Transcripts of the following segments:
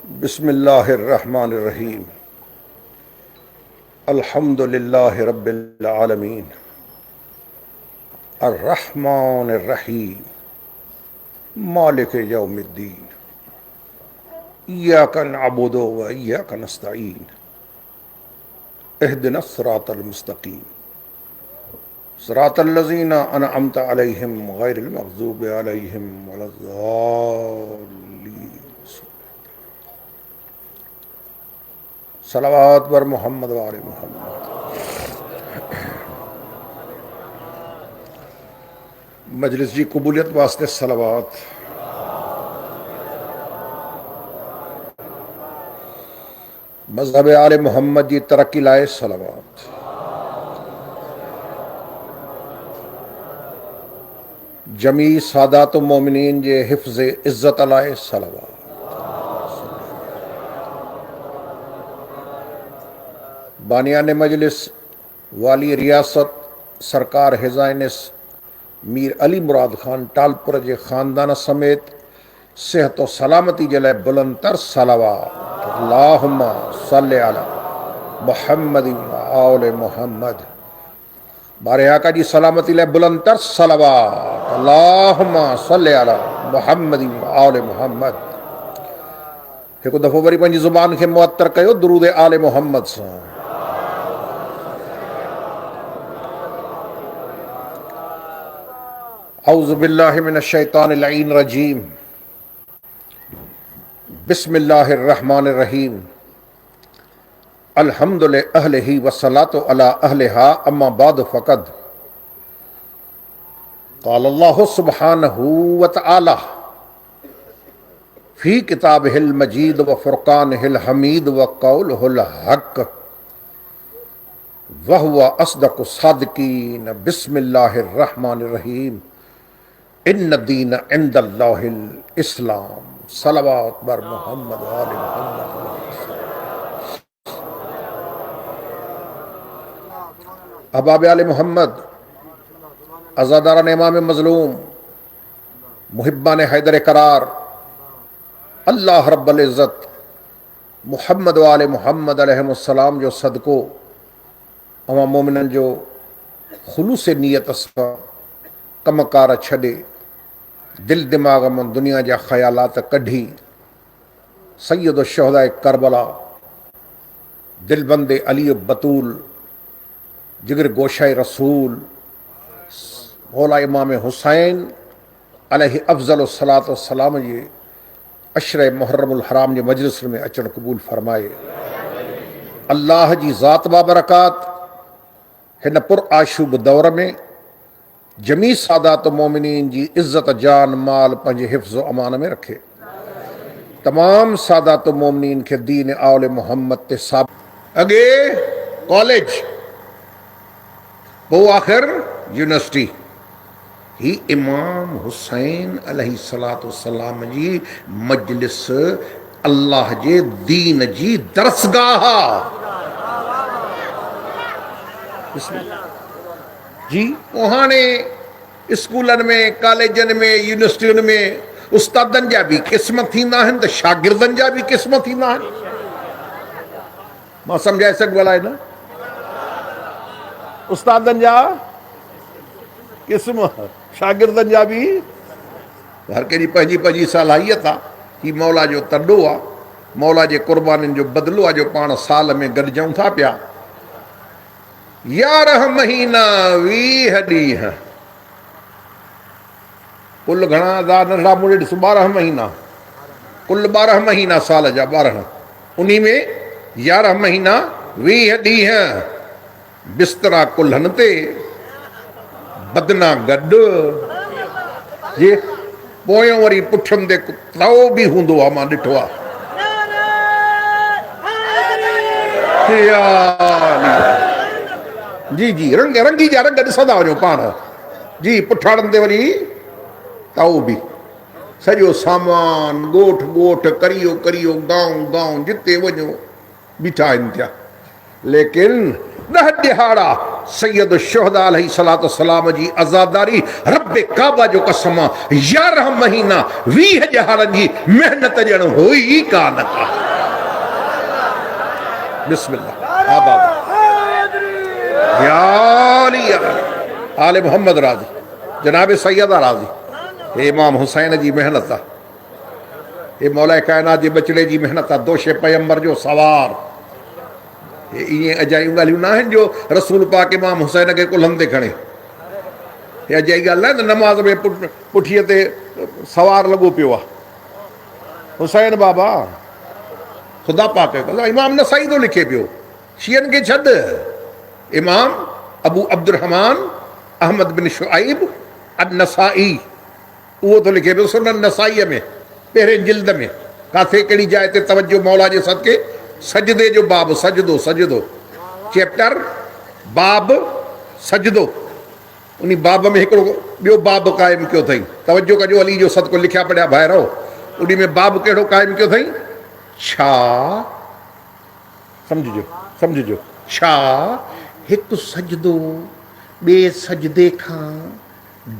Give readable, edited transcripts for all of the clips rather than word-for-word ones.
बिस्मिल्लाहिर्रहमानिर्रहीम। अल्हम्दुलिल्लाहि रब्बिल आलमीन अर्रहमानिर्रहीम मालिक यौमिद्दीन इय्याका नअबुदु व इय्याका नस्तईन इहदिनस सिरातल मुस्तकीम सिरातल लज़ीना अनअमत अलैहिम गैरिल मग़ज़ूबि अलैहिम वलज़्ज़ालिन। सलावत बर मोहम्मद व आले मोहम्मद। मजलिस जी कबूलियत वास्ते सलावत। मज़हब आले मोहम्मद जी तरक्की लाए सलावत। जमी सादात मोमिनीन जे हिफ्ज़ इज़्ज़त लाए सलावत। बानियान मजलिस वाली रियासत सरकार हिज़ाइनिस मीर अली मुराद खान टालपुर जे ख़ानदान समेत सेहत व सलामती जे लाइ बुलंदतर सलावत। अल्लाहुम्मा सल्लि अला मुहम्मद व आले मुहम्मद। बारे आका जी सलामती लाइ बुलंदतर सलावत। अल्लाहुम्मा सल्लि अला मुहम्मद व आले मुहम्मद। हिकु दफ़ो वरी पंहिंजी ज़ुबान खे मुअत्तर कयो दुरूद आले मुहम्मद सां। औज़ु बिल्लाहि मिनश शैतानिर लईन रजीम। बिस्मिल्लाहिर रहमानिर रहीम। अल्हम्दुलिल्लाहि अहलिही वस्सलातु अला अहलिहा अम्मा बाद फ़क़द क़ाल अल्लाहु सुब्हानहु व तआला फ़ी किताबिहिल मजीद व फ़ुरक़ानिहिल हमीद व क़ौलिहिल हक़ व हुवा अस्दक़ुस सादिक़ीन। बिस्मिल्लाहिर रहमानिर रहीम। इन्न दीन इंदल्लाहिल इस्लाम। सलावत बर मोहम्मद व आले मोहम्मद। अहबाब आले मोहम्मद, अज़ादारान इमाम मज़लूम, मुहिब्बान हैदर करार, अल्लाह रब्बुल इज़्ज़त मुहम्मद व आले मुहम्मद अलैहिस्सलाम जो सदको अवां मोमिनन जो खुलूस नियत सां कमकार छॾे दिल दिमाग़ मां दुनिया जा ख़यालात कढी सैयद शुहदा करबला दिलबंद अली बतूल जिगर गोशाए रसूल मौला इमाम हुसैन अलैहि अफ़ज़ल सलात वस्सलाम जे अशर मुहर्रमुल हराम जे मजलिस में अचण क़बूल फरमाए। अल्लाह जी ज़ात बाबरकात हिन पुर आशूब दौर में जमी सादात मोमिनीन जी इज़्ज़त जान माल पंहिंजे हिफ़्ज़ अमान में रखे। तमाम सादात मोमिनीन खे दीन आले मोहम्मद ते साब अगे कॉलेज पोइ आख़िर यूनिवर्सिटी। ही इमाम हुसैन अलैहिस्सलातु वस्सलाम जी मजलिस अल्लाह जे दीन जी दरसगाह जी। हाणे स्कूलनि में कॉलेजनि में यूनिवर्सिटियुनि में उस्तादनि जा बि क़िस्म थींदा आहिनि त शागिर्दनि जा बि क़िस्म थींदा आहिनि। मां सम्झाए सघिबो आहे न। उस्तादनि जा क़िस्म, शागिर्दनि जा बि हर कंहिंजी पंहिंजी पंहिंजी सलाहियत आहे। ही मौला जो तॾो आहे, मौला जे क़ुर्बानीनि जो बदिलो आहे जो पाण साल में गॾिजूं था पिया। 11 महीना 20 ॾींहं कुल घणा था नंढा मूड़े ॾिसो 12 महीना कुल 12 महीना साल जा 12। उन में 11 महीना 20 ॾींहं बिस्तरा कुल्हनि ते बदना गॾु जे पोयों वरी पुठियुनि ते तओ बि हूंदो आहे। मां ॾिठो आहे। जी जी रंग रंगी जा रंग ॾिसंदा वञो पाण जी। पुठाड़नि ते वरी तओ बि सॼो सामान ॻोठ ॻोठ करियो करियो गांव गांव जिते वञो बीठा आहिनि थिया। लेकिन 10 ॾिहाड़ा सैयद शुहदा अलैहिस्सलातु वस्सलाम जी आज़ादारी रब काबा जो कसम 11 महीना 20 ॾिहाड़नि जी महिनत ॼण हुई कान का। बिस्मिल्लाह आबाद या आले मोहम्मद राजी जनाब सैयदा राजी हे इमाम हुसैन जी मेहनत आहे हे मौला कायनात जे बचड़े जी मेहनत आहे दोषे पैगंबर जो सवार इएं अजायूं ॻाल्हियूं न आहिनि जो रसूल पाक इमाम हुसैन खे कुल्हनि ते खणे हे अजाई ॻाल्हि न आहे त नमाज़ में पुठीअ ते सवार लॻो पियो आहे हुसैन बाबा ख़ुदा पाक इमाम नसाई थो लिखे पियो शियनि खे छॾ इमाम अबू अब्दुर्रहमान अहमद बिन शुआइब अन-नसाई उहो थो लिखे पियो सुनन नसाईअ में पहिरें जिल्द में किथे कहिड़ी जाइ ते तवजो मौला जे सदके सजदे जो बाब सजदो सजदो चैप्टर बाब सजदो उन बाब में हिकिड़ो ॿियो बाब क़ाइमु कयो अथई तवजो कजो अली जो सदको लिखिया पढ़िया ॿाहिरि उन में बाब कहिड़ो क़ाइमु कयो अथई छा सम्झिजो छा हिकु सजदो ॿिए सजदे खां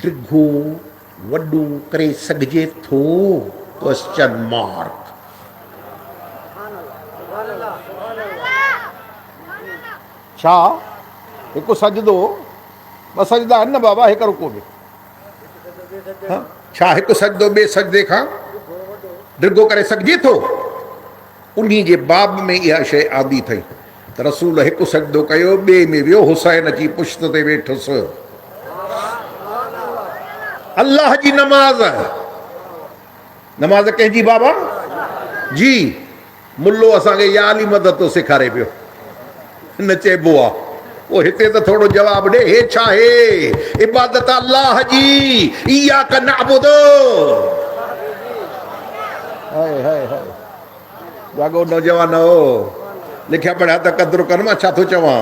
डिघो वॾो करे सघिजे थो क्वेश्चन मार्क छा हिकु सजदो ॿ सजदा आहिनि न बाबा हिकु रुको बि छा हिकु सजदो ॿिए सजदे खां डिघो करे सघिजे थो उन जे बाब में इहा शइ आदी अथई त रसूल हिकु सजदो कयो ॿिए में वियो हुसैन अची पुश्त ते वेठुसि अल्लाह जी नमाज़ कंहिंजी बाबा जी मुल्लो असांखे या अली मदद थो सेखारे पियो न चइबो आहे पोइ हिते त थोरो जवाबु ॾे हे छा हे इबादत अल्लाह जी इया क नअबुदु हाय हाय हाय जागो नौजवान हो लिखिया पढ़िया त क़दुरु कर मां छा थो चवां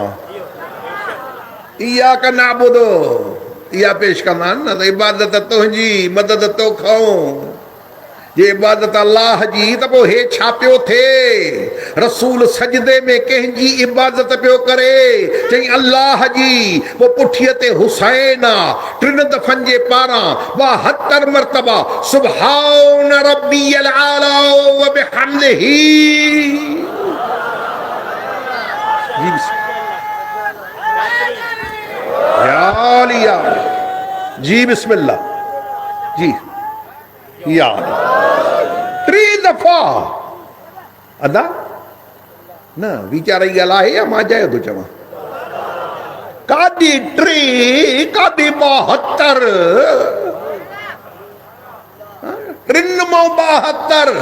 इया क नअबुदु इहा पेश कंदा आहिनि न त इबादत तुंहिंजी मदद तोखां जे इबादत अल्लाह जी त पोइ हे छा पियो थिए रसूल सजदे में कंहिंजी इबादत पियो करे चई अल्लाह जी पोइ पुठीअ ते हुसैन आहे 3 दफ़नि जे पारां 72 मरतबा सुभान रब्बियल आला व बिहम्दिही जी बिस्मिल्लाह जी याद 3 दफ़ा अदा न वीचार जी ॻाल्हि आहे या मां जायो थो चवां काॾी 3 काॾी 72 3 मां 72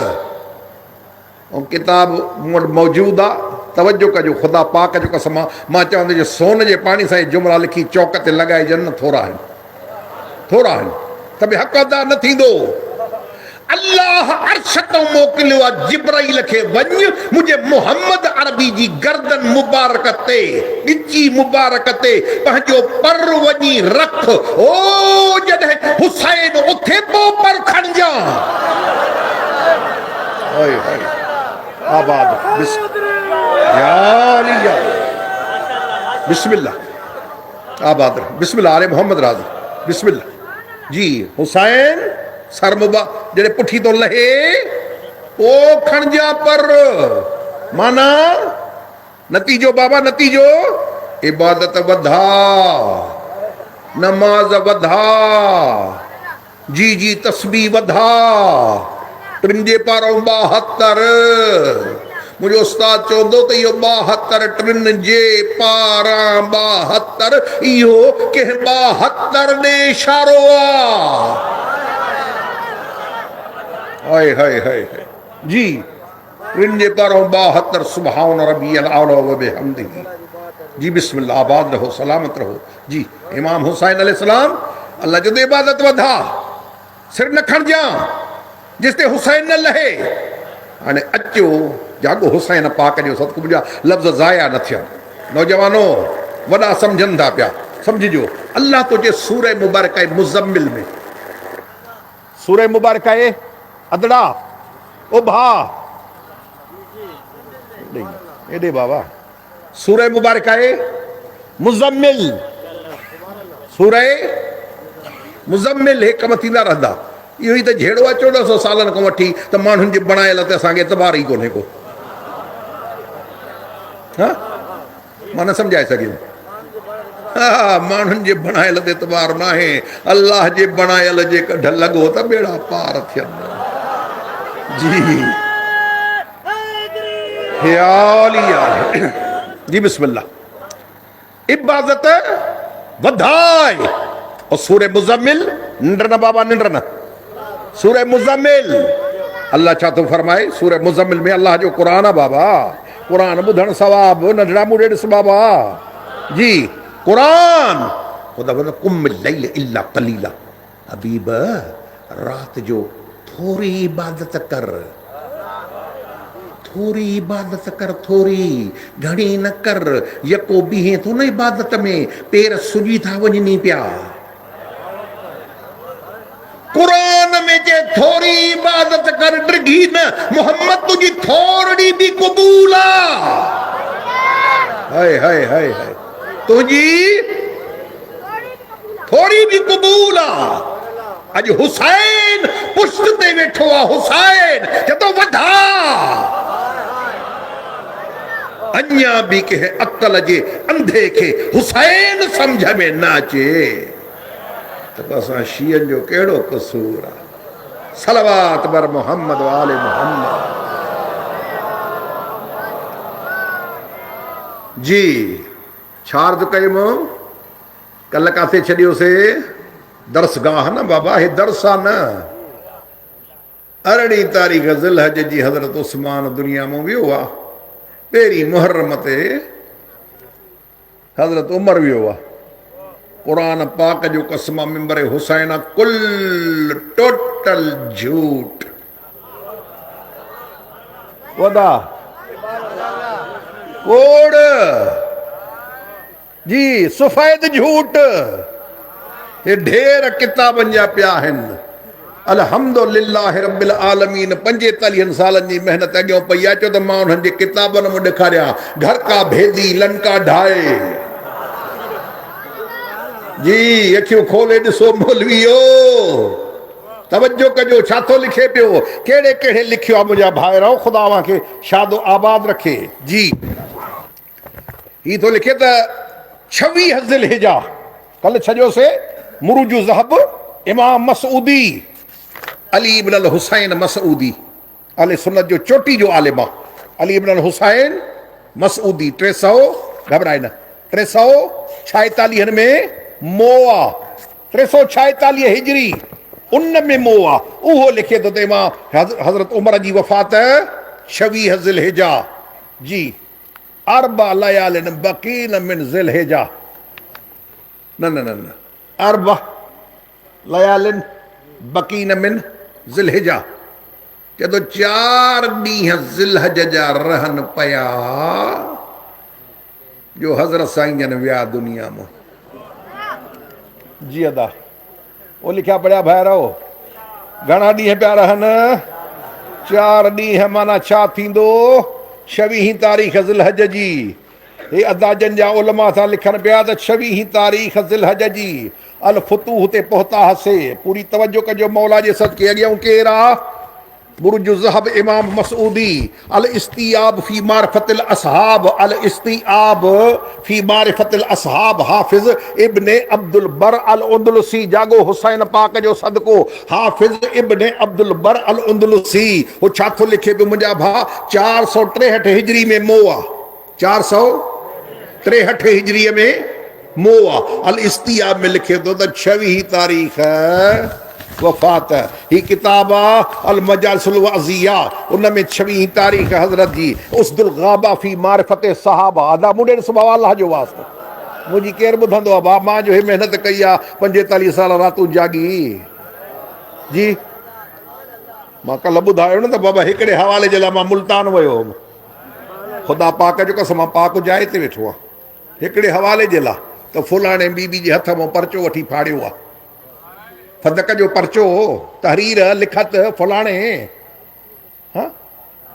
ऐं किताब मूं वटि मौजूदु आहे तवजो कजो ख़ुदा पाक जो कसम मां चवंदो जो सोन जे पाणी सां जुमला लिखी चौक ते लॻाइजनि थोरा आहिनि त बि हक़ अदा न थींदो अल्लाह अर्श तो मोकिलियो आहे जिब्राइल खे वञ मुंहिंजे मोहम्मद अरबी जी गर्दन मुबारक ते ॻिची मुबारक ते पंहिंजो पर वञी रख ओ जॾहिं हुसैन उथे पोइ पर खणजां आबाद बिस्मिल्लाह आबाद बिस्मिल्लाह अरे मोहम्मद राज़ी बिस्मिल्लाह जी हुसैन सर मुबा जॾहिं पुठी थो लहे ओ खणजा पर माना नतीजो बाबा नतीजो इबादत वधा नमाज वधा जी जी तस्बीह वधा 3 जे पारां 72 मुझे उस्ताद चवंदो त इहो 72 3 जे पारां 72 इहो कंहिं 72 ॾे इशारो आहे हाय हाय हाय जी 3 जे पारां 72 सुभान रब्बियल आला व बिहम्दिही जी बिस्मिल्लाह आबाद रहो सलामत रहो जी इमाम हुसैन अलैहिस्सलाम अल्लाह जो इबादत वधा सिर न खणजां जिसते हुसैन न लहे हाणे अचो जागो हुसैन पाक जो सदको मुंहिंजा लफ़्ज़ ज़ाया न थिया नौजवानो वॾा सम्झनि था पिया सम्झिजो अल्लाह तो जे सूरह मुबारक मुज़म्मिल में सूरह मुबारक अदड़ा ओ भा एॾे बाबा सूरह मुबारक मुज़म्मिल सूरह मुज़म्मिल हे कम थींदा रहंदा इहो ई त झेड़ो आहे 1400 सालनि खां वठी त माण्हुनि जे बणायल ते असांखे एतबार ई कोन्हे को हाँ माना समझाए सघियो हाँ माण्हुनि जे बणायल ते एतबार न आहे अल्लाह जे बणायल जे कढ लॻो त बेड़ा पार थियनि जी ख्याल ही आहे जी बिस्मिल्लाह इबादत वधाए और सूरे मुज़म्मिल निंड्र न बाबा निंड्र न सूरे मुज़म्मिल अल्लाह छा थो फरमाए सूरे मुज़म्मिल में अल्लाह जो क़ुरान आहे बाबा क़ुरान ॿुधण सवाब नंढड़ा मूड़े ॾिस बाबा जी क़ुरान ख़ुदा वदा कुम लैल इल्ला क़लीला हबीब रात जो थोड़ी इबादत कर थोड़ी इबादत कर थोड़ी घणी न कर यको बीहे थो न इबादत में पेर सुजी था वञनी पिया कुरान में जे थोड़ी इबादत कर डिगी न मोहम्मद तुझी थोड़ी भी कबूल हाय हाय हाय हाय तुझी थोड़ी भी कबूल अज हुसैन पुष्ट ते वेठो आ हुसैन जतो वधा अन्या भी के अक्ल जे अंधे के हुसैन समझ में न अचे तो असां शीयन जो केड़ो कसूर आ सलवात बर मोहम्मद वाले मोहम्मद जी छार्द कयो कल काथे छड़ियो से दरसगाह न बाबा हे दरसा न 18 तारीख़ ज़िलहज जी हज़रत उस्मान दुनिया में वियो आ पहिरीं मुहर्रम ते हज़रत उमर वियो आ कुरान पाक जो कसम मिंबर हुसैन कुल टोटल झूठ वदा कोड़ जी सफेद झूठ ये ढेर किताबन जा पिया आहिनि अल्हम्दुलिल्लाह रब्बिल आलमीन 45 सालन जी मेहनत अॻियां पई आहे चो त मां उन्हनि जे किताबनि में ॾेखारिया घर का भेदी लंका ढाए जी अखियूं खोले ॾिसो मौलवियो तवज्जो कजो छा थो लिखे पियो कहिड़े कहिड़े लिखियो आहे मुंहिंजा भाइरो ख़ुदा खे शादो आबाद रखे जी ही तो लिखे त 26 ज़िलहिजा कल छजो से मुरूजु ज़हब इमाम मसऊदी अली इब्न अल हुसैन मसऊदी अले सुन्नत जो चोटी जो आलिम अली इब्न अल हुसैन मसऊदी 300 घबराए न 346 में मोआ 346 हिजरी उन में मोआ उहो लिखे तो ते मां हज़रत उमर जी वफ़ात 26 ज़िलहिजा जी अरबा लयालिन बकीन मिन ज़िलहिजा न न न न अरबा लयालिन बकीन मिन ज़िलहिजा जदो 4 ॾींहं ज़िलहज जा रहन पया जो हज़रत साईं जन विया दुनिया में जी अदा वो लिखिया पढ़िया भैरो घणा ॾींहं पिया रहन 4 ॾींहं माना छा थींदो 26 तारीख़ ज़िलहज जी हे अदाजन जा उलमा था लिखन पिया त 26 तारीख़ ज़िलहज जी अल फुतूह ते पहुता हसे पूरी तवज्जो कजो मौला जे सदके अॻियां केरु आहे बुर्ज ज़हब इमाम मसऊदी अल इस्तियाब फी मारिफतिल असहाब अल इस्तियाब फी मारिफतिल असहाब हाफिज इब्ने अब्दुल बर अल उंदलुसी जागो हुसैन पाक जो सदको हाफिज इब्ने अब्दुल बर अल उंदलुसी वो छा थो लिखे पियो मुंहिंजा भा 463 हिजरी में मोआ 463 हिजरी में मोआ अल इस्तियाब में लिखे तो 26 तारीख़ वफ़ात ही किताब अल मजालिसुल वअज़िया उन में 26 तारीख़ हज़रत जी उसदुल गाबा फी मारिफत सहाबा अदा मुंडे सुभाउ अल्लाह जो वास्तो मुंहिंजी केरु ॿुधंदो आहे बाप मां जो हे महिनत कई आहे 45 साल रातूं जागी जी मां कल्ह ॿुधायो न त बाबा हिकिड़े हवाले जे लाइ मां मुल्तान वियो हुउमि ख़ुदा पाक जो कसम पाक जाइ ते वेठो आहे हिकिड़े हवाले जे लाइ त फुलाणे बीबी जे हथ मां परचो वठी फाड़ियो आहे फदक जो परचो तहरीर लिखत फलाणे हाँ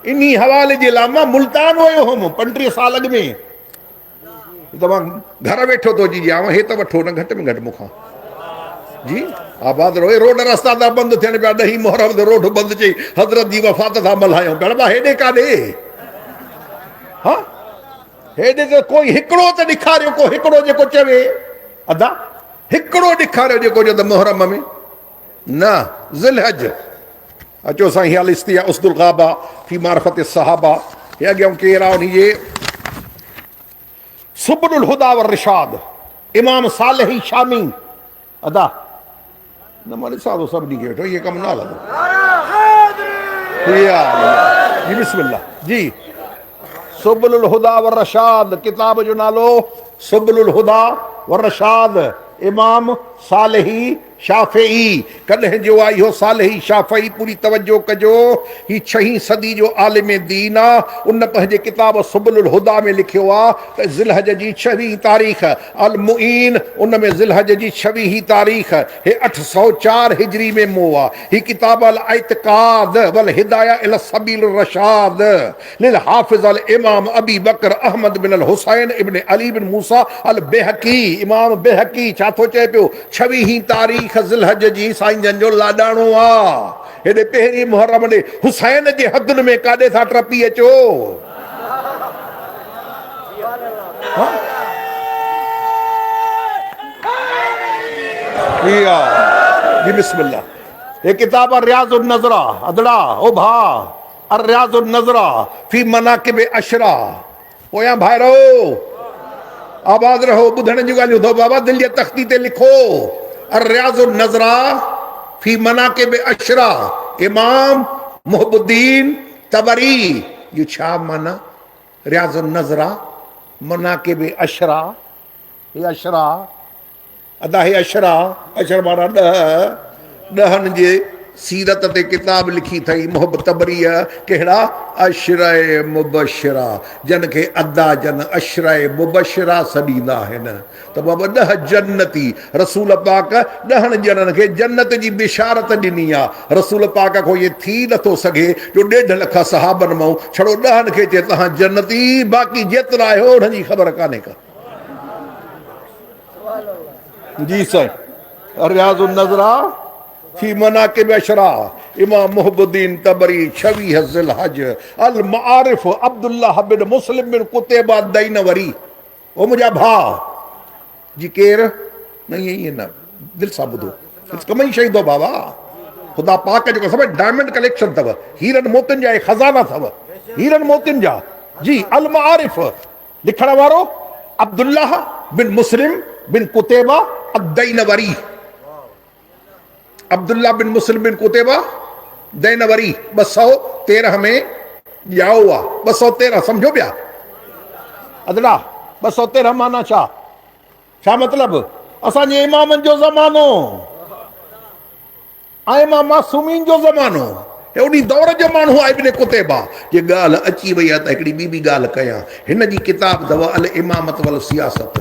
इन्ही हवाले जे लाइ मां मुल्तान वियो हुउमि 35 साल अॻु में त मां घर वेठो थो जी ॼाव हे त वठो न घटि में घटि मूंखां जी आबाद रहो रोड रस्ता था बंदि थियनि पिया 10 मुहर्रम ते रोड बंदि चई हज़रत जी वफ़ात था मल्हायूं पिया हेॾे काॾे हाँ हेॾे त कोई हिकिड़ो त ॾेखारियो, को हिकिड़ो जेको चवे अदा हिकिड़ो ॾेखारियो जेको चए त मुहर्रम में न ज़िलहज। अचो साईं हाल इस्तिया उसदुल गाबा फी मारफत सहाबा। हे अॻियां केरु आहे उनजे सुबुल हुदा व रिशाद इमाम सालेही शामी अदा न मां ॾिसां थो सभिनी खे वेठो, इहे कमु न हलंदो। जी बिस्मिल्लाह जी। सुबुल हुदा व रशाद किताब जो नालो सुबुल हुदा व रशाद इमाम सालेही शाफ़ई। कॾहिं जो आहे इहो सालेही शाफ़ई? पूरी तवजो कजो, ही 6वीं सदी जो आलिम दीन आहे। उन पंहिंजे किताब सुबुल हुदा में लिखियो आहे त ज़िलहज जी 6वीं तारीख़ अल मुईन, उन में ज़िलहज जी 6वीं तारीख़ हे 804 हिजरी में मो आहे। ही किताब अल इत्क़ाद वल हिदाया इला सबील रशाद लिल हाफ़िज़ अल इमाम अबी बकर अहमद बिन अल हुसैन इब्न अली बिन मूसा अल बेहकी। इमाम बेहकी छा थो चए पियो? 6वीं तारीख़ ज़िलहज जी साईं जन जो लाॾाणो आहे। हेॾे पहिरीं मुहर्रम ॾे हुसैन जे हदुनि में काॾे था टपी अचो? जी बिस्मिल्लाह। ये किताब रियाज़ुन नज़रा अदड़ा ओ भा रियाज़ुन नज़रा फी मनाकिब अशरा। पोयां भाइरो आबाद रहो, ॿुधण जूं ॻाल्हियूं अथव बाबा, दिलि जे तख़्ती ते लिखो रियाज़ुन नज़रा फी मनाकिब अशरा इमाम मुहब्बुद्दीन तबरी। ये छा माना? रियाज़ुन नज़रा मनाकिब अशरा, हे अशरा अदा हे अशरा अशर माना 10 जे सीरत ते किताब लिखी अथई मुहब तबरीअ। कहिड़ा? अशराए मुबशरा, जन खे अदा जन अशराए मुबशरा सॾींदा आहिनि। त बाबा 10 जन्नती रसूल पाक 10 ॼणनि खे जन्नत जी बिशारत ॾिनी आहे। रसूल पाक खां इहे थी नथो सघे जो 1.5 लख सहाबनि मां छड़ो 10 खे चए तव्हां जन्नती, बाक़ी जेतिरा आहियो उन्हनि जी ख़बर कान्हे का। जी साईं। रियाज़ुन नज़रा फी मनाकिब अशरा इमाम मुहब्बुद्दीन तबरी 6वीं ज़िलहज अल मारिफ अब्दुल्लाह बिन मुस्लिम बिन कुतैबा दैनवरी। ओ मुंहिंजा भाउ जी केरु न ईअं न दिलि सां ॿुधो, कम ई शही अथव बाबा। ख़ुदा पाक जो कसम डायमंड कलेक्शन अथव, हीरनि मोतियुनि जा खज़ाना अथव, हीरनि मोतियुनि जा। जी अल मारिफ लिखण वारो अब्दुल्लाह बिन मुस्लिम बिन कुतैबा अद-दैनवरी। अब्दुल्ला बिन मुस्लिम बिन कुतैबा दैनवरी 213 में ॼाओ आहे। 213 सम्झो पिया अदड़ा? 213 माना छा? छा मतिलब? असांजे इमामनि जो ज़मानो ऐं इमाम मासूमीन जो ज़मानो, उन दौर जो माण्हू आहे इब्न कुतैबा। जे ॻाल्हि अची वई आहे त हिकिड़ी ॿी ॻाल्हि कयां। हिन जी किताब अथव अल इमामत वल सियासत।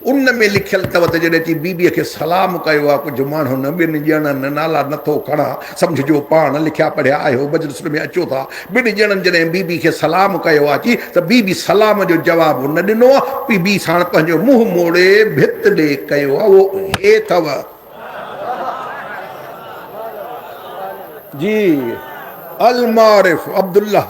उन में लिखियल अथव त जॾहिं अची बीबीअ खे सलाम कयो आहे, कुझु माण्हू न 2 ॼणनि नाला नथो खणा, सम्झिजो पाण लिखिया पढ़िया आहियो, मजलिस में अचो था। 2 ॼणनि जॾहिं बीबी खे सलाम कयो आहे अची, त बीबी सलाम जो जवाबु न ॾिनो आहे। बीबी साण पंहिंजो मुंहुं मोड़े भित ॾे कयो आहे। उहो हे अथव जी अल मारिफ अब्दुल्लाह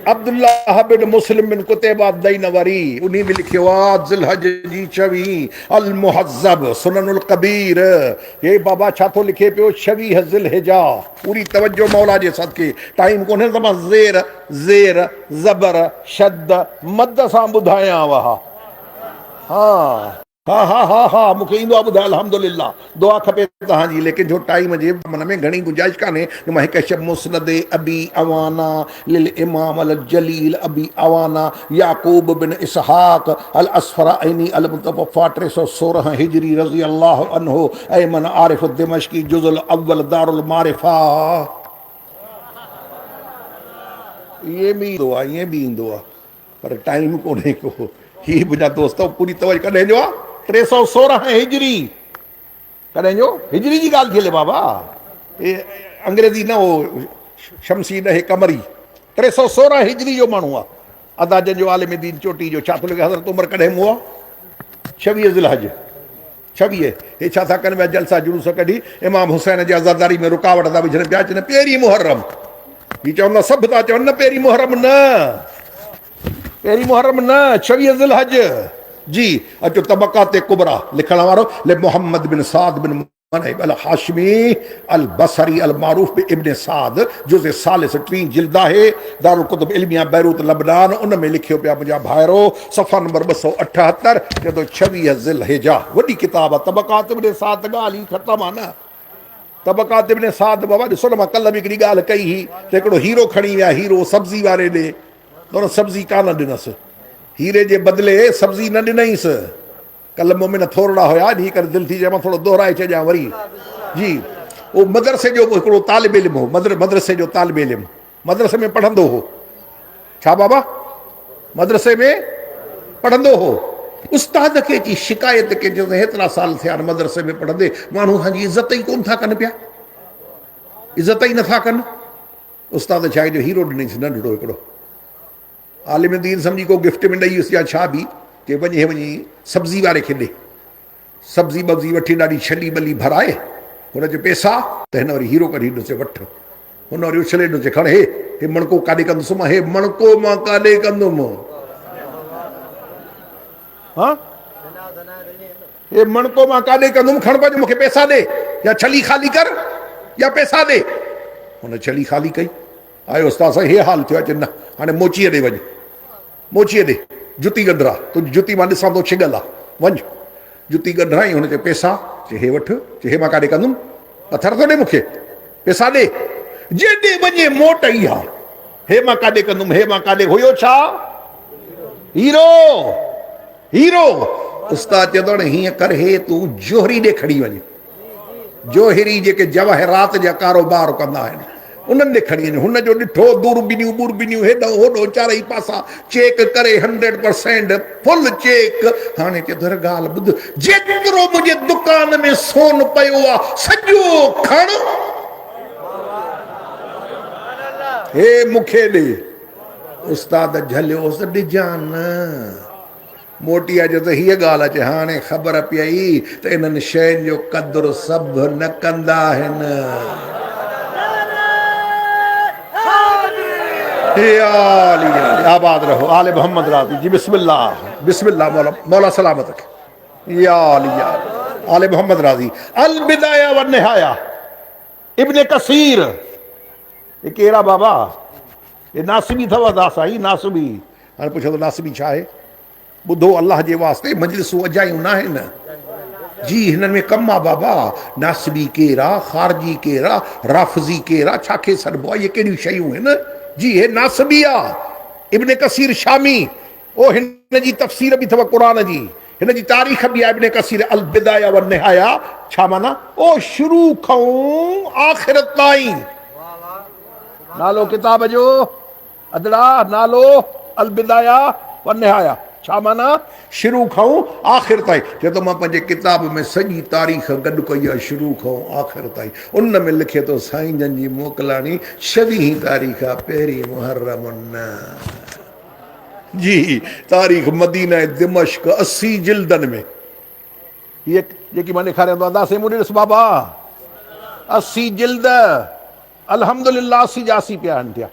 अब्दुल्लाह बिन मुस्लिम बिन कुतैबा दैनवरी। उन्हीं में लिखियो आहे ज़िलहज जी 6वीं अल मुहज़्ज़ब सुननुल कबीर। हे बाबा छा थो लिखे पियो? 6वीं ज़िलहिजा। पूरी तवज्जो मौला जे सदके, टाइम कोन्हे त मां ज़ेर ज़बर शद मद सां ॿुधायांव। हा मूंखे ईंदो आहे ॿुधाए अल्हम्दुलिल्लाह। दुआ खपे तव्हांजी, लेकिन जो टाइम जे मन में घणी गुंजाइश कान्हे जो मां हिकु शब मुस्नद अबी अवाना लिल इमाम अल जलील अबी अवाना याकूब बिन इसहाक अल असफराइनी अल मुतवफ़ा 316 हिजरी रज़ी अल्लाह अन्हु ऐमन आरिफ दिमश्की जुज़ुल अव्वल दारुल मारिफा। ये भी ईंदो आहे पर टाइम कोन्हे को। ही मुंहिंजा दोस्त पूरी तवज कॾहिं जो आहे? 316 हिजरी। कॾहिं जो? हिजरी जी ॻाल्हि थी हले बाबा, ये अंग्रेज़ी न हो शमसी न हे कमरी। 316 हिजरी जो माण्हू आहे। अदा जन जो आलिम दीन चोटी जो छा थो लिखे? हज़रत उमर कॾहिं मुआ 26 ज़िलहज 26। हे छा था कनि पिया? जलसा जुलूस कढी इमाम हुसैन जी आज़ादारी में रुकावट था विझनि पिया। अचनि पहिरीं मुहर्रम। ही चवंदा सभु था चवनि न पहिरीं मुहर्रम न, पहिरीं मुहर्रम न 26 ज़िलहज जी। अचो तबक़ात कुबरा लिखण वारो ले मोहम्मद बिन साद बिन मनइब अल हाशमी अल बसरी अल मारूफ बि इब्न साद जुज़े सालिस 3 जिल्द आहे दारुल कुतुब इल्मिया बैरूत लबनान। उन में लिखियो पिया मुंहिंजा भाइरो सफ़ा नंबर 278 चए 26 ज़िलहिजा वॾी किताब आहे तबक़ात इब्न साद। ॻाल्हि ई ख़तमु आहे न। तबक़ात इब्न साद बाबा ॾिसो न, मां कल्ह बि हिकिड़ी ॻाल्हि कई हुई त हिकिड़ो हीरो खणी विया, हीरो सब्ज़ी वारे ॾे त सब्ज़ी कान ॾिनसि, हीरे जे बदिले सब्ज़ी न ॾिनईंसि। कल्ह मूं में न थोरा हुया, इन करे दिलि थी चए मां थोरो दोहराए चइजां वरी जी। उहो मदरसे जो हिकिड़ो तालिब इल्मु हो, मदरसे जो तालिब इल्मु मदरसे में पढ़ंदो हो। छा बाबा? मदरसे में पढ़ंदो हो। उस्ताद खे अची शिकायत कई, जो हेतिरा साल थिया मदरसे में पढ़ंदे माण्हू असांजी इज़त ई कोन था कनि पिया, इज़त ई नथा कनि। उस्ताद छा जो हीरो ॾिनईंसि नंढड़ो हिकिड़ो आलिम दीन सम्झी को गिफ्ट में ॾेईसि या छा बि, के वञे वञी सब्ज़ी वारे खे ॾे, सब्ज़ी वब्ज़ी वठी ॾाढी छली ॿली भराए हुनजे पैसा त हिन वरी हीरो कढी ॾिनोसि वठ। हुन वरी उछले ॾिनोसि खण, हे मणको काॾे कंदुसि मां, हे मणको मां काॾे कंदुमि, हा हे मणको मां काॾे कंदुमि, खण पंहिंजो मूंखे पैसा ॾे, या छली ख़ाली कर या पैसा ॾे। हुन छली ख़ाली कई, आयो उस्ताद साईं हे हाल थियो आहे। चए न हाणे मोचीअ ॾे वञ, मोचीअ ॾे जुती गंढरा, तुंहिंजी जुती मां ॾिसां थो छिगल आहे, वञ जुती गंढराई। हुन चए पैसा, चए हे वठि, चए हे मां काॾे कंदुमि, पथर थो ॾे मूंखे, पैसा ॾे। जेॾे वञे मोट ई आहे, हे मां काॾे कंदुमि, हे मां काॾे। हुयो छा? Hero, hero. उस्ताद चवंदो न हीअं कर, हे तूं जोहरी ॾे खणी वञ, जोहरी जेके जवाहरात जा कारोबार कंदा आहिनि उन्हनि ॾे खणी वञ। हुन जो ॾिठो दूरबीनियूं बुरबीनियूं हेॾो होॾो चारई पासा चेक करे 100% फुल चेक। हाणे चए थो ॻाल्हि ॿुध, जेतिरो मुंहिंजे दुकान में सोन पियो आहे सॼो खण, हे मूंखे ॾे। उस्ताद झलियोसि ॾिजां न। मोटी आहे जो त हीअ ॻाल्हि अचे, हाणे ख़बर पई त इन्हनि शयुनि जो क़दुरु सभु न कंदा आहिनि। आबाद रहो आले मोहम्मद राज़ी जी। बिस्मिल्लाह बिस्मिल्लाह, मौला मौला सलामत रखे। या आले मोहम्मद राज़ी। अल बिदाया व निहाया इब्न कसीर। ये कहिड़ा बाबा? ये नासिबी अथव दासाई, नासिबी। हाणे पुछो त नासिबी छा आहे? ॿुधो अलाह जे वास्ते, मजलिसूं अजायूं न आहिनि जी, हिननि में कमु आहे बाबा। नासिबी केरु आहे, ख़ारजी केरु आहे, राफ़ज़ी केरु आहे, छा खे सॾिबो आहे, इहे कहिड़ियूं शयूं आहिनि जी। हे नासिबी आहे। इब्न कसीर शामी, ओ हिन जी तफ़सीर बि अथव क़ुरान जी, हिन जी तारीख़ बि आहे। इब्न कसीर अल बिदाया व निहाया छा माना? ओ शुरू खां आख़िर ताईं। नालो किताब जो अदड़ा, नालो अल बिदाया व निहाया छा माना? शुरू खां आख़िर ताईं। चए थो मां पंहिंजे किताब में सॼी तारीख़ गॾु कई आहे, शुरू खां आख़िर ताईं। उन में लिखे थो साईं जन जी मोकिलाणी 26 तारीख़ आहे, पहिरीं मुहर्रम न जी। तारीख़ मदीना दिमश्क 80 जिल्दनि में। हीअ जेकी मां ॾेखारियां थो अंदाज़े मुंहिंजे ॾिस बाबा, 80 जिल्द अल्हम्दुलिल्लाह 80 जा 80 पिया आहिनि थिया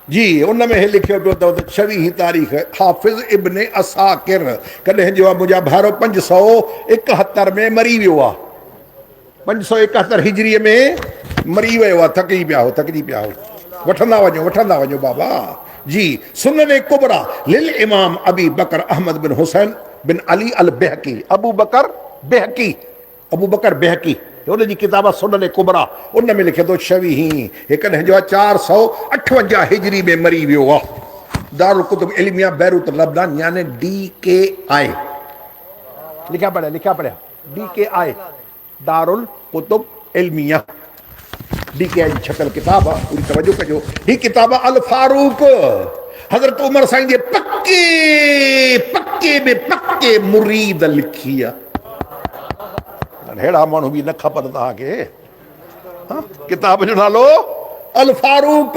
जी। उन में हे लिखियो पियो अथव त 26 तारीख़ हाफ़िज़ इब्न असाकिर कॾहिं जो आहे मुंहिंजा भाइरो 571 में मरी वियो आहे। 571 हिजरीअ में मरी वियो आहे। थकिजी पिया हो। वठंदा वञो बाबा जी। सुनन कुबरा लिल इमाम अबी बकर अहमद बिन हुसैन बिन अली अल बेहकी। अबू बकर बेहकी हुन जी किताब सुनन कुबरा। उन में लिखे थो 26 कॾहिं जो आहे 458 हिजरी में मरी वियो आहे। दारुल कुतुब इल्मिया बैरूत लबनान यानी DKI। लिखा पढ़िया DKI दारुल कुतुब इल्मिया DKI जी छपियल किताब आहे। पूरी तवजो कजो। ही किताब अल फारूक हज़रत उमर साईं जे पक्के मुरीद लिखी आहे। अहिड़ा माण्हू बि न खपनि तव्हांखे। किताब जो नालो अल फारूक,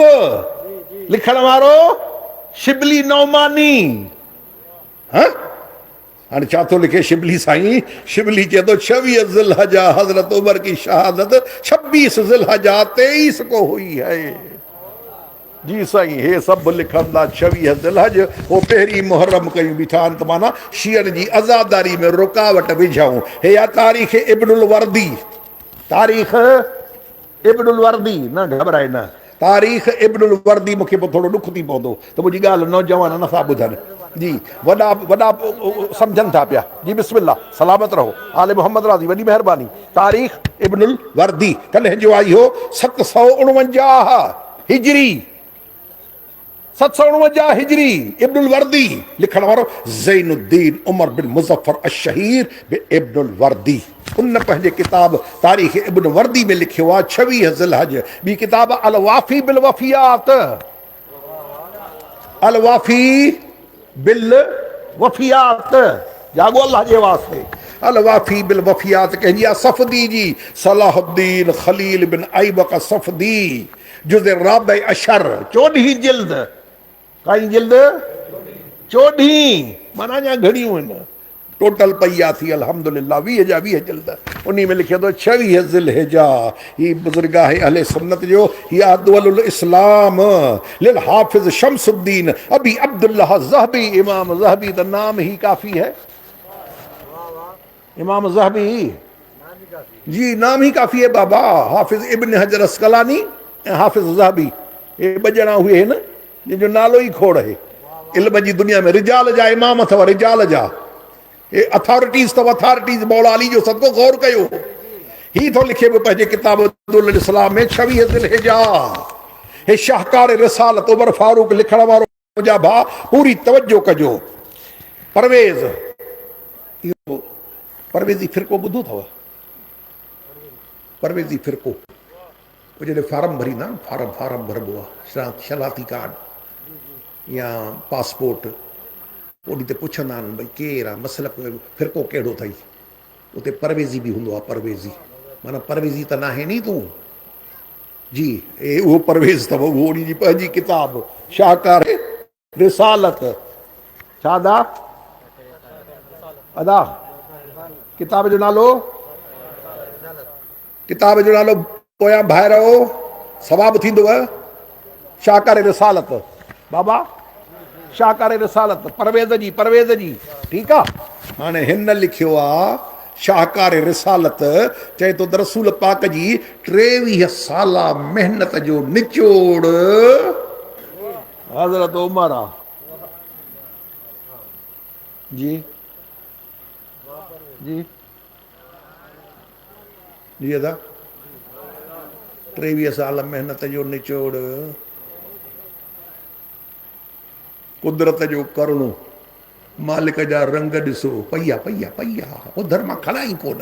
लिखण वारो शिबली नौमानी। हाणे छा थो लिखे शिबली साईं? शिबली चए थो 26 ज़िलहजा हज़रत उमर की शहादत 26 ज़िलहजा 23 को हुई है। जी साईं, हे सभु लिखंदा 26 ज़िलहज, हो पहिरीं मुहर्रम कयूं बीठा आहिनि, त माना शियनि जी आज़ादारी में रुकावट विझूं। हे या तारीख़ इब्नुल वर्दी, तारीख़ इब्नुल वर्दी, न घबराए न, तारीख़ इब्नुल वर्दी मूंखे पोइ थोरो ॾुख थी पवंदो त मुंहिंजी ॻाल्हि नौजवान नथा ॿुधनि। जी वॾा वॾा सम्झनि था पिया। जी बिस्मिल्लाह, सलामत रहो। आले मोहम्मद राज़ी, वॾी महिरबानी। तारीख़ इब्नुल वर्दी कॾहिं जो आई हो? 749 हिजरी, 749 हिजरी। इब्नुल वर्दी लिखण वारो ज़ैनुद्दीन उमर बिन मुज़फ़र अश-शहीर बि इब्नुल वर्दी। उन पंहिंजे किताब तारीख़ इब्न वर्दी में लिखियो आहे 26 ज़िलहज। ॿी किताब अल वाफ़ी बिल वफ़ियात, अल वाफ़ी बिल वफ़ियात, जागो अल्लाह जे वास्ते। अल वाफ़ी बिल वफ़ियात कंहिंजी आहे? सफ़दी जी, सलाहुद्दीन ख़लील बिन ऐबक सफ़दी, जुज़ राबे अशर, 14 जिल्द। काई जिल्द? 14, माना अञा घणियूं आहिनि। टोटल पई आहे थी अल्हम्दुलिल्लाह 20 जा 20 जिल्द। उन में लिखियो अथव 26 ज़िलहिजा। ही बुज़ुर्ग आहे अहले सुन्नत जो, ही अदवलुल इस्लाम लिल हाफ़िज़ शम्सुद्दीन अबी अब्दुल्लाह ज़हबी। इमाम ज़हबी, त नाम ही काफ़ी है। इमाम ज़हबी जी नाम ही काफ़ी है बाबा। हाफ़िज़ इब्न हजर अस्क़लानी ऐं हाफ़िज़ ज़हबी, हे ॿ ॼणा उहे आहिनि जंहिंजो नालो ई खोड़ आहे इल्म जी दुनिया में। रिजाल जा इमाम अथव, रिजाल जा। हे अथॉरिटीज़ अथव, अथॉरिटीज़। मौला अली जो सदको गौर कयो। ही थो लिखे बि पंहिंजे किताब अदवलुल इस्लाम में 26 ज़िलहिजा। हे शाहकार रिसालत उमर फारूक लिखण वारो। मुंहिंजा भाउ पूरी तवजो कजो। परवेज़, इहो परवेज़ी फ़िरक़ो ॿुधो अथव? परवेज़ी फ़िरक़ो, वो जॾहिं फार्म भरींदा आहिनि, फार्म भरिबो आहे, शनाख़ती कार्ड या पासपोर्ट, ओॾी ते पुछंदा आहिनि भई केरु आहे, मसलक फ़िरक़ो कहिड़ो अथई। उते परवेज़ी बि हूंदो आहे। परवेज़ी माना परवेज़ी त नाहे नी तूं। जी उहो परवेज़ अथव। उहो उन जी पंहिंजी किताब शाहकार रिसालत। छा अदा? अदा किताब जो नालो, किताब जो नालो पोयां ॿाहिरि सवाबु थींदव। शाहकार रिसालत बाबा, शाहकार रिसालत परवेज़ जी, परवेज़ जी। ठीकु आहे। हाणे हिन लिखियो आहे शाहकार रिसालत, चए थो त रसूल पाक जी 23 साल महिनत जो निचोड़ हज़रत उमर आहे। जी जी जी अदा 23 साल महिनत जो निचोड़, कुदरत जो करुणो, मालिक जा रंग ॾिसो। पई आहे उधर मां खणा ई कोन।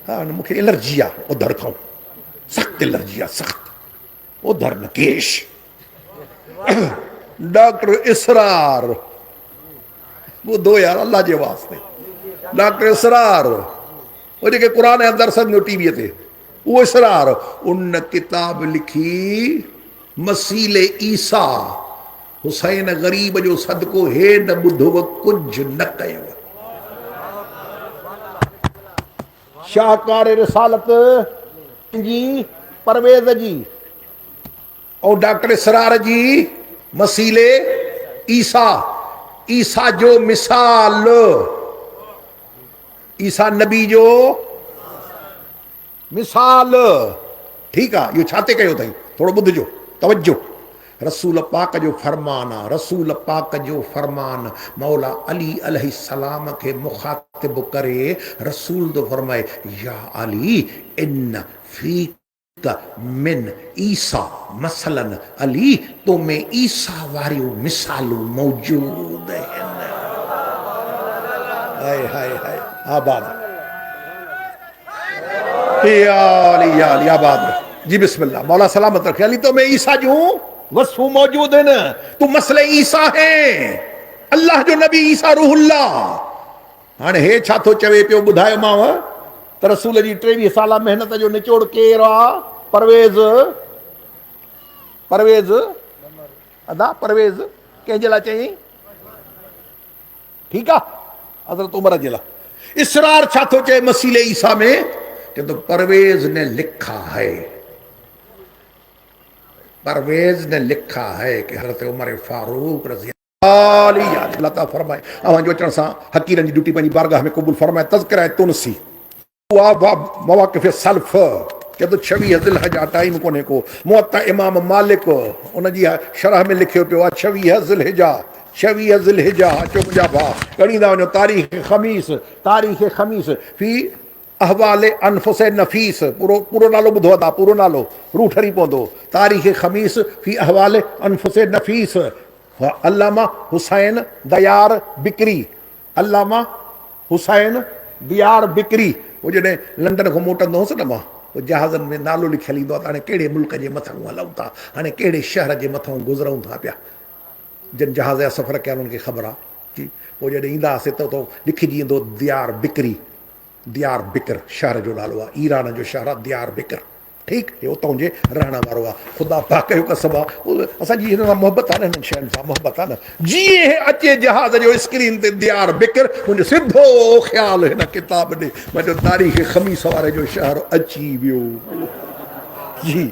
हा मूंखे एलर्जी आहे उधर खां, सख़्तु एलर्जी आहे, सख़्तु। उधर न केश। डॉक्टर इसरार, ॿुधो यार अल्लाह जे वास्ते। डॉक्टर इसरार, वो जेके क़ुर जा दर्सनि जो टीवीअ ते, उहो इसरार। उन किताब लिखी मसीले ईसा हुसैन ग़रीब जो सदको हे न ॿुधो कुझु न कयो। शाहकार रिसालत जी, परवेज़ जी, और डॉक्टर इसरार जी मसीले ईसा। ईसा जो मिसाल, ईसा नबी जो मिसाल। ठीकु आहे। इहो छा ते कयो अथई? थोरो ॿुधिजो, तवजो। रसूल पाक जो फरमान आहे, रसूल पाक जो फरमान। मौला अली अलैहिस्सलाम खे मुखातिब करे रसूल तो फरमाए, या अली इन फीक मिन ईसा मसलन, अली तो में ईसा वारियूं मिसालूं मौजूद आहिनि। हाय हाय हाय, आबाद आबाद। जी बिस्मिल्लाह, मौला सलामत रखे। अली तो में ईसा जूं वस्फू मौजूद आहिनि। तू मसले ईसा है, अल्लाह जो नबी ईसा रूहुल्लाह। हाणे हे छा थो चवे पियो ॿुधायोमांव त रसूल जी 23 साल महिनत जो निचोड़ केरु आहे? परवेज़। परवेज़ अदा परवेज़ कंहिंजे लाइ चई? ठीकु आहे, हज़रत उमर जे लाइ। इसरार छा थो चए मसीले ईसा में? कि तो परवेज़ ने लिखा है, परवेज ने लिखा है कि हज़रत उमर फारूक रज़ी अल्लाह फरमाए अवां जो अचण सां हकीरनि जी ड्यूटी पंहिंजी बारगाह में क़बूल फरमाए तज़किरा तुनसी मवाक़िफ़ सल्फ़ के तो 26 ज़िलहजा टाइम कोन्हे को मुअत्ता इमाम मालिक उन जी शरह में लिखियो पियो आहे 26 ज़िलहिजा अचो मुंहिंजा भाउ ॻणींदा वञो तारीख़ ख़मीस फ़ी अहवाल अनफुस नफ़ीस पूरो नालो ॿुधो था पूरो नालो रूह ठरी पवंदो तारीख़ ख़मीस फ़ी अहवाल अनफुस नफ़ीस अल्लामा हुसैन दयार बिकरी अल्लामा हुसैन दियार बिकरी वो जॾहिं लंडन खां मोटंदो हुउसि न मां पोइ जहाज़नि में नालो लिखियलु ईंदो आहे त हाणे कहिड़े मुल्क जे मथां हलूं था हाणे कहिड़े शहर जे मथां गुज़रूं था पिया जिन जहाज़ जा सफ़र कया उन्हनि खे ख़बर आहे जी पोइ जॾहिं ईंदा हुआसीं त उतो लिखिजी ईंदो दियार बिकर शहर जो नालो आहे ईरान जो शहर आहे दियार बिकर ठीकु हे उतां जे रहण वारो आहे ख़ुदा पाक जो कसम आहे असांजी हिन सां मोहबत आहे न हिननि शयुनि सां मोहबत आहे न जीअं हे अचे जहाज़ जो स्क्रीन ते दियार बिकर मुंहिंजो सिधो ख़्यालु हिन किताब ॾे मुंहिंजो तारीख़ ख़मीस वारे जो शहर अची वियो जी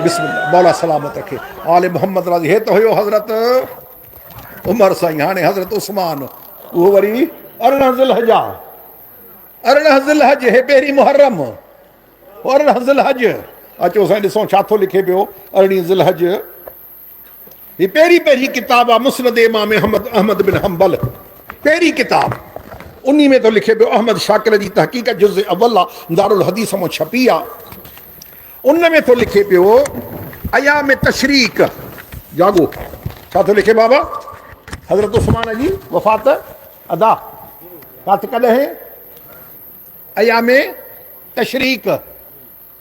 बिस्मिल्लाह मौला सलामत रखे आले मोहम्मद राज़ी हे त हुयो हज़रत उमर साईं हाणे हज़रत उस्मान उहो वरी 18 ज़िलहज हे पहिरीं मुहर्रम 18 ज़िलहज अचो साईं ॾिसो छा थो लिखे पियो 18 ज़िलहज ही पहिरीं किताब आहे मुस्नद इमाम अहमद बिन हंबल पहिरीं किताब उन में थो लिखे पियो अहमद शाकिर जी तहक़ीक़ जुज़ अव्वल आहे दारुल हदीस मां छपी आहे उन में थो लिखे पियो अयाम तशरीक जागो छा थो लिखे बाबा हज़रत उस्मान जी वफ़ात अदा काथे कॾहिं अयाम तशरीक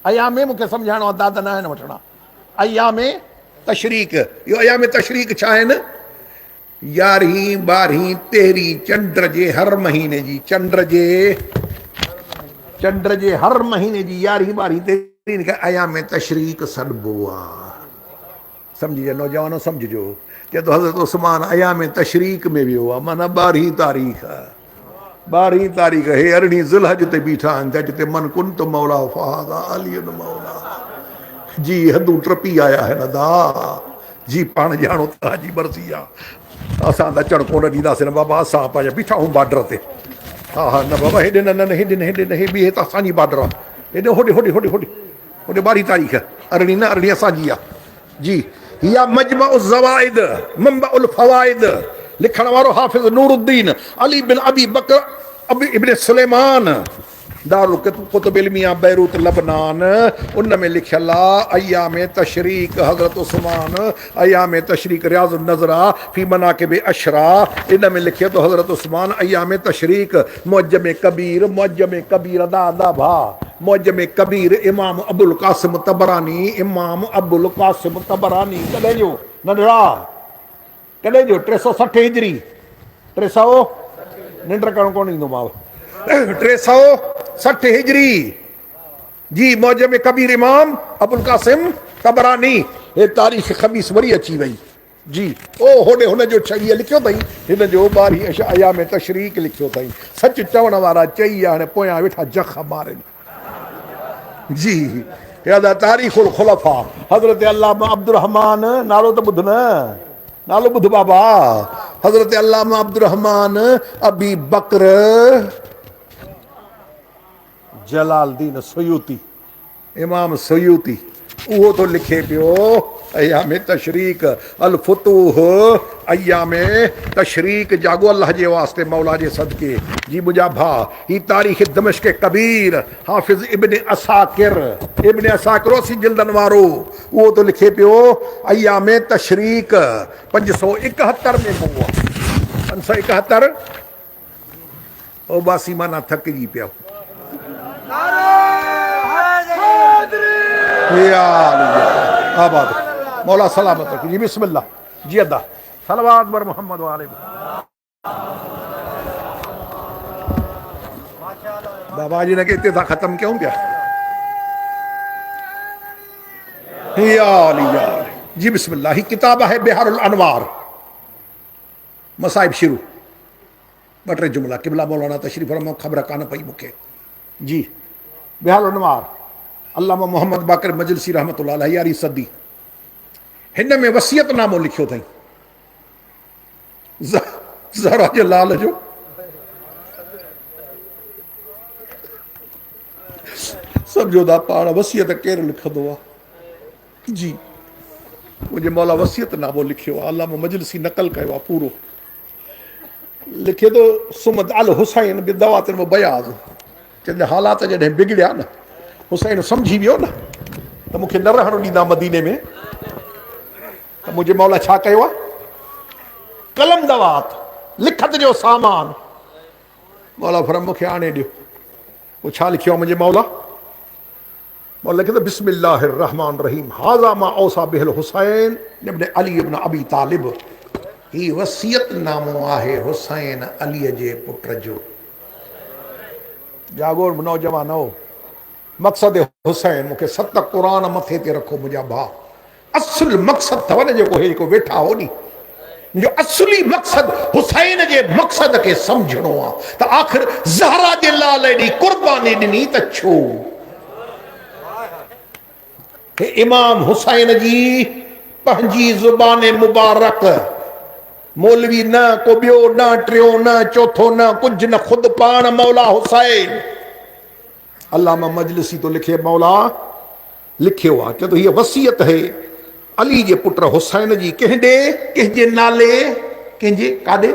अयाम मूंखे सम्झाइणो आहे दादा न आहिनि वठणा अयाम तशरीक इहो अयाम तशरीक छा आहिनि 11, 12, 13 चंड जे हर महीने जी चंड जे हर महीने जी 11, 12, 13 खे अयाम तशरीक सॾिबो आहे सम्झिजे नौजवानो सम्झिजो चए थो हज़रत उस्मान अयाम तशरीक में वियो आहे माना 12 तारीख़ हे 18 ज़िलहज ते बीठा आहिनि त जिते मन कुन तो मौला फ़ादा अली मौला जी हदूं टपी आया आहिनि अदा जी पाण ॼाणो तव्हांजी मर्ज़ी आहे असां त अचणु कोन ॾींदासीं न बाबा असां पंहिंजा बीठा आहियूं बॉर्डर ते हा न बाबा हेॾे न हेॾे ॿी हे त असांजी बॉर्डर आहे हेॾे होॾे 12 तारीख़ 18 न 18 असांजी आहे जी या मजमउज़ ज़वाइद मंबउल फ़वाइद लिखण वारो हाफ़िज़ नूरुद्दीन अली बिन अबी बकर इब्न सुलेमान दारुल कुतुब इल्मिया बैरूत लबनान उन में लिखियल आहे अयाम तशरीक हज़रत उस्मान अयाम तशरीक रियाज़ुन नज़रा फ़ी मनाक़िब अशरा इन में लिखियो तो हज़रत उस्मान अयाम तशरीक मुअज्जम कबीर अदा भा मुअज्जम कबीर इमाम अबुल क़ासिम तबरानी कॾहिं जो नंढड़ा कॾहिं जो 360 हिजरी 300 निंड करणु कोन ईंदो मां 360 हिजरी जी मुअज्जम कबीर इमाम अबुल क़ासिम तबरानी हे तारीख़ ख़मीस वरी अची वई जी ओ होॾे हुनजो 26 लिखियो अथई हिन जो 12 अयाम तशरीक लिखियो अथई सच चवण वारा चई हाणे पोयां वेठा जख मारनि जी यादा तारीख़ुल खुलफ़ा हज़रत अल्लामा अब्दुर्रहमान नालो त ॿुध न नालो ॿुध बाबा हज़रत अल्लामा अब्दुर्रहमान अबी बकर जलालदीन सुयूती इमाम सुयूती उहो तो लिखे पियो अयाम तशरीक अल फुतूह अयाम तशरीक जागो अल्लाह जे वास्ते मौला जे सदके जी मुंहिंजा भाउ ही तारीख़ दमिश्क कबीर हाफ़िज़ इब्न असाकिर असी जिल्दनि वारो उहो तो लिखे पियो अयाम तशरीक 571 में हुआ 571 ओ बासी माना थकिजी पियो आबाद मौला सलामत रखी जी बिस्मिल्लाह जी अदा सलवात बर मोहम्मद वाले बाबा जी ने के इत्ते खत्म क्यों गया जी बिस्मिल्लाह ही किताब है बिहारुल अनवार मसाइब शुरू 2-3 जुमला किबला मौलाना तशरीफ फरमा खबर कान पई मूंखे जी बिहारुल अनवार अल्लामा मोहम्मद बाकर मजलिसी रहमतुल्लाह अलैहि यारी सदी हिन में वसियतनामो लिखियो अथई ज़हरा जे लाल जो। सम्झो था पाण वसियत केरु लिखंदो आहे। जी मुंहिंजे मौला वसियतनामो लिखियो आहे, अल्लामा मजलिसी नक़ल कयो आहे पूरो। लिखे थो सुमद अल हुसैन बि दवातिन में बयाज़, चवंदे हालात जॾहिं बिगड़िया न, हुसैन सम्झी वियो न त मूंखे न रहणु ॾींदा मदीने में, त मुंहिंजे मौला छा कयो आहे, कलम दवात लिखत जो सामान मौला फरम मूंखे आणे ॾियो। पोइ छा लिखियो आहे मुंहिंजे मौला? मौला लिखे थो बिस्मिल्लाहिर रहमान रहीम हाज़ा मा औसा बिहिल हुसैन इब्न अली इब्न अबी तालिब। ही वसियतनामो आहे हुसैन अलीअ जे पुट जो। जागो नौजवान हो, मक़सद हुसैन मूंखे 7 क़ुरान मथे ते रखो मुंहिंजा भाउ। असुल मक़सद अथव न जेको हे जेको वेठा हो नी, जो असली मक़सद हुसैन जे मक़सद खे सम्झणो आहे त आख़िर ज़हरा जे लाल एॾी क़ुर्बानी ॾिनी त छो। हे इमाम हुसैन जी पंहिंजी ज़ुबान मुबारक, मौलवी न को ॿियो न टियों न चौथो न कुझु न, ख़ुदि पाण मौला हुसैन। अल्लामा मजलिसी तो लिखे मौला लिखियो आहे, चए थो हीअ वसियत है अली जे पुट हुसैन जी। कंहिंजे कंहिंजे नाले, कंहिंजे काॾे?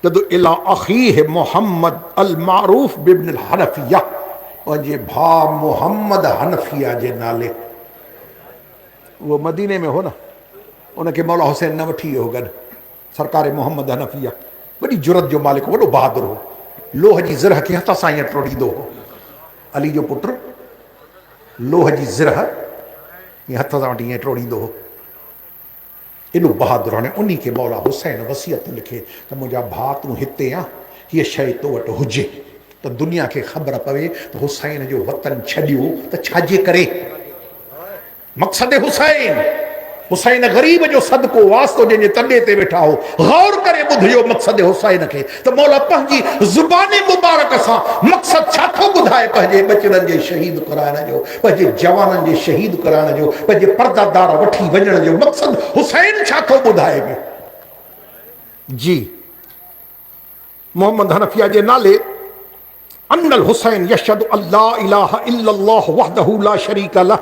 चए थो इला अख़ीह मोहम्मद अल मारूफ बिब्न अल हनफिया, पंहिंजे भाउ मोहम्मद हनफिया जे नाले। उहो मदीने में हो न, उनखे मौला हुसैन न वठी वियो गॾु। सरकार मोहम्मद हनफिया वॾी जुरत जो मालिक, वॾो बहादुर हो, लोह जी ज़िरह खे हथ सां ईअं टोड़ींदो हो। अली जो पुटु लोह जी ज़िरह ईअं हथ सां वठी ईअं टोड़ींदो हो, एॾो बहादुर। हाणे उन्ही खे मौला हुसैन वसियत लिखे त मुंहिंजा भाउ तूं हिते आ, हीअ शइ तो वटि हुजे त दुनिया खे ख़बर पवे त हुसैन जो वतन छॾियो त छाजे करे। मक़सद हुसैन, हुसैन ग़रीब जो सदको वास्तो जंहिंजे तॾे ते वेठा हो। गौर करे ॿुधियो मक़सद हुसैन खे त मौला पंहिंजी ज़ुबान मुबारक सां मक़सद छा थो ॿुधाए, पंहिंजे बचड़नि जे शहीद कराइण जो, पंहिंजे जवाननि जे शहीद कराइण जो, पंहिंजे पर्दादार वठी वञण जो मक़सद हुसैन छा थो ॿुधाए पियो। जी मोहम्मद हनफिया जे नाले अन्नल हुसैन यशहदु अल्ला इलाहा इल्लल्लाह वहदहु ला शरीका लह,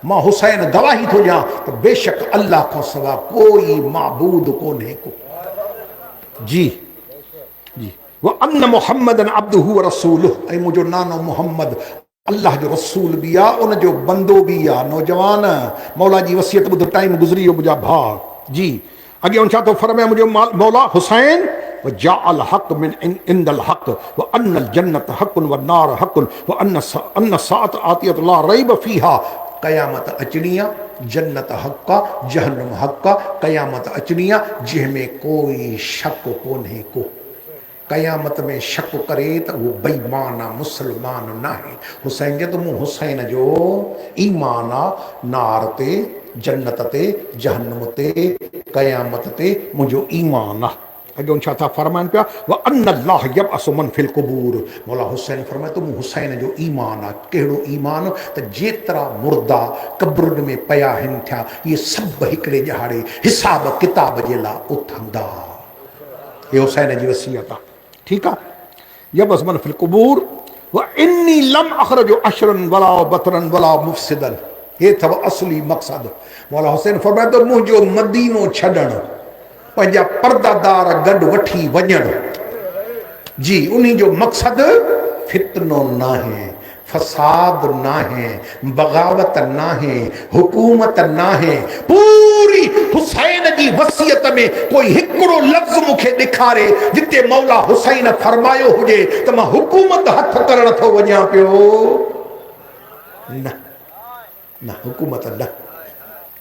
मां हुसैन गवाही थो ॾियां त बेशक अल्लाह खां सवा कोई माबूद कोन्हे को। जी जी व अन्न मुहम्मदन अब्दुहु व रसूलुहु, ऐं मुंहिंजो नानो मुहम्मद अल्लाह जो रसूल बि आहे, उनजो बंदो बि आहे। नौजवान मौला जी वसियत ॿुध, टाइम गुज़री वियो मुंहिंजा भाउ। जी अॻे छा थो फरमाए मुंहिंजो मौला हुसैन, व जाअल हक़ मिन इंदल हक़ व अन्नल जन्नत हक़ुन व नार हक़ुन व अन्न साअत आतियत ला रैब फीहा। क़यामत अचणी आहे, जन्नत हक़ आहे, जहन्नम हक़ आहे, क़यामत अचणी आहे जंहिंमें कोई शक कोन्हे को। क़यामत में शक करे त उहो बेईमान आहे, मुस्लमान न आहे। हुसैन जे त मूं हुसैन जो ईमान आहे, नार ते, जन्नत ते, जहन्नम ते, क़यामत ते मुंहिंजो ईमान आहे। अॻियों छा था फरमाइनि पिया, व अन्नल्लाह यबअसु मन फिल क़ुबूर। मौला हुसैन फरमाए तो मूं हुसैन जो ईमान आहे। कहिड़ो ईमान त जेतिरा मुर्दा क़ब्रुनि में पिया आहिनि थिया, इहे सभु हिकिड़े ॼाड़े हिसाब किताब जे लाइ उथंदा। हे हुसैन जी वसियत आहे। ठीकु आहे, यबअसु मन फिल क़ुबूर व इन्नी लम अख़रजु अशरन वला बतरन वला मुफ़सिदन। हे अथव असली मक़सद। मौला हुसैन फरमाए तो मुंहिंजो मदीनो छॾणु, पंहिंजा पर्दादार गॾु वठी वञणु, जी उन्ही जो मक़सद फितनो नाहे, फसाद नाहे, बग़ावत नाहे, हुकूमत नाहे। पूरी हुसैन जी वसियत में कोई हिकिड़ो लफ़्ज़ मूंखे ॾेखारे जिते मौला हुसैन फरमायो हुजे त मां हुकूमत हथ करण थो वञा पियो। न न, हुकूमत न।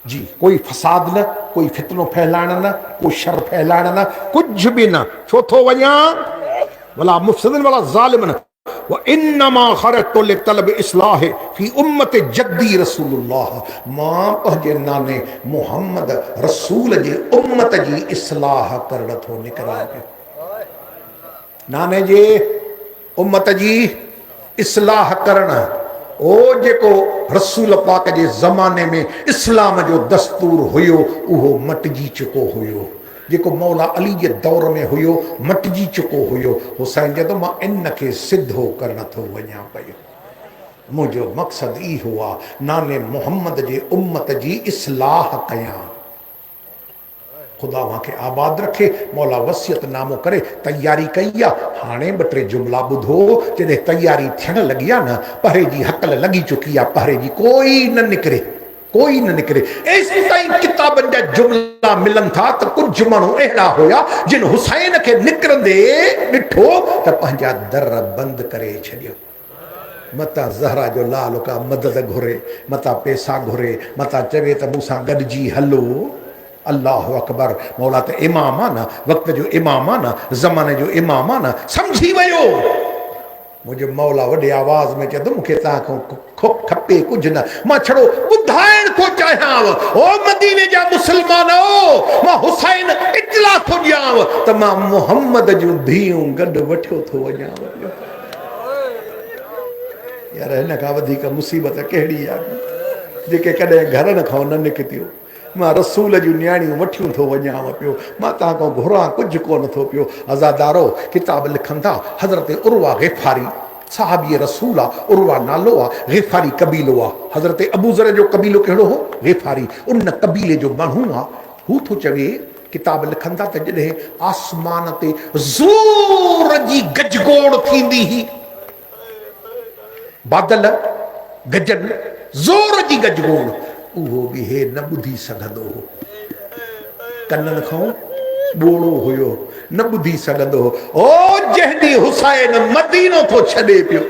जी कोई फसाद न, कोई फितनो फैलाइण न, कोई शर फैलाइण न, कुझु बि न। छो थो वञा, वला मुफ़सिदिन वला ज़ालिमन व इन्नमा ख़रजतु लितलब इस्लाह फी उम्मत जद्दी रसूलुल्लाह। मां पंहिंजे नाने मुहम्मद रसूल जे उम्मत जी इस्लाह करण थो निकिरां पियो। नाने जे उम्मत जी इस्लाह करण, ओ जेको रसूल पाक जे ज़माने में इस्लाम जो दस्तूर हुयो उहो मटिजी चुको हुयो। जेको मौला अली जे दौर में हुयो मटिजी चुको हुयो। हुसैन चए थो मां इन खे सिधो करण थो वञा पियो। मुंहिंजो मक़सदु इहो आहे नाने मोहम्मद जे उम्मत जी इस्लाह कयां। ख़ुदा वहांखे आबाद रखे। मौला वसियतनामो करे तैयारी कई आहे। हाणे ॿ टे जुमला ॿुधो। जॾहिं तैयारी थियण लॻी आहे न पहरे जी हकल लॻी चुकी आहे। पहरे जी कोई न निकिरे, कोई न निकिरे। एसि ताईं किताबनि जा जुमला मिलनि था त कुझु माण्हू अहिड़ा हुया जिन हुसैन खे निकिरंदे ॾिठो त पंहिंजा दर बंदि करे छॾियो। मता ज़हरा जो लाल का मदद घुरे, मता पैसा घुरे, मता चवे त मूंसां गॾिजी हलो। अल्लाह अकबर। मौला त इमाम आहे न, वक़्त जो इमाम आहे न, ज़माने जो इमाम आहे न, सम्झी वियो। मुंहिंजो मौला वॾे आवाज़ में चए थो मूंखे तव्हांखां खपे कुझु न, मां छड़ो ॿुधाइण थो चाहियां। ओ मदीने जा मुस्लमानो, मां हुसैन इतला थो ॾियांव त मां मुहम्मद जूं धीअरूं गॾु वठियो थो वञां। यार हिन खां वधीक मुसीबत कहिड़ी आहे जेके कॾहिं घरनि खां न निकितियूं। मां रसूल जूं न्याणियूं वठियूं थो वञाव पियो। मां तव्हांखां घुरां कुझु कोन थो पियो। अज़ादारो किताब लिखनि था हज़रत उर्वा ग़िफ़ारी साहबी रसूल आहे। उर्वा नालो आहे, ग़िफ़ारी कबीलो आहे। हज़रत अबू ज़र जो कबीलो कहिड़ो हो? ग़िफ़ारी। उन कबीले जो माण्हू आहे। हू थो चवे किताब लिखनि था त जॾहिं आसमान ते ज़ोर जी गजगोड़ थींदी हुई, बादल गजनि, ज़ोर जी गजगोड़, उहो बि हे न ॿुधी सघंदो हो। कननि खां ॿोड़ो हुयो, न ॿुधी सघंदो हो। ओ जंहिं ॾींहुं हुसैन मदीनो थो छॾे पियो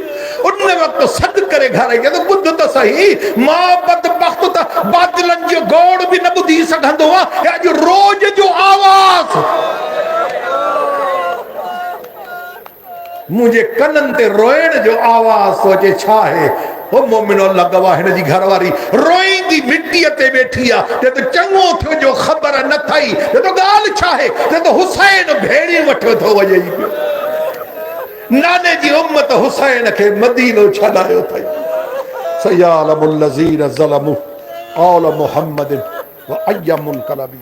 उन वक़्तु सॾु करे घर आई त ॿुध त सही, मां बदबख़्त त बादलनि जो गोड़ बि न ॿुधी सघंदो आहे। अॼु रोज़ जो आवाज़ मुंहिंजे कननि ते रोइण जो आवाज़ थो अचे। छा आहे? हो मोमिनो अल्लाह गवाह, हिन जी घरवारी रोईंदी मिटीअ ते वेठी आहे। चए त चङो थियो जो ख़बर न थई। चए त ॻाल्हि छा आहे? चए त हुसैन भेड़ी वठियो थो वञे पियो। नाने जी उम्मत हुसैन खे मदीनो छॾायो अथई। सयालमुल लज़ीन ज़लमू आल मुहम्मद व अय्यमुल कलबी।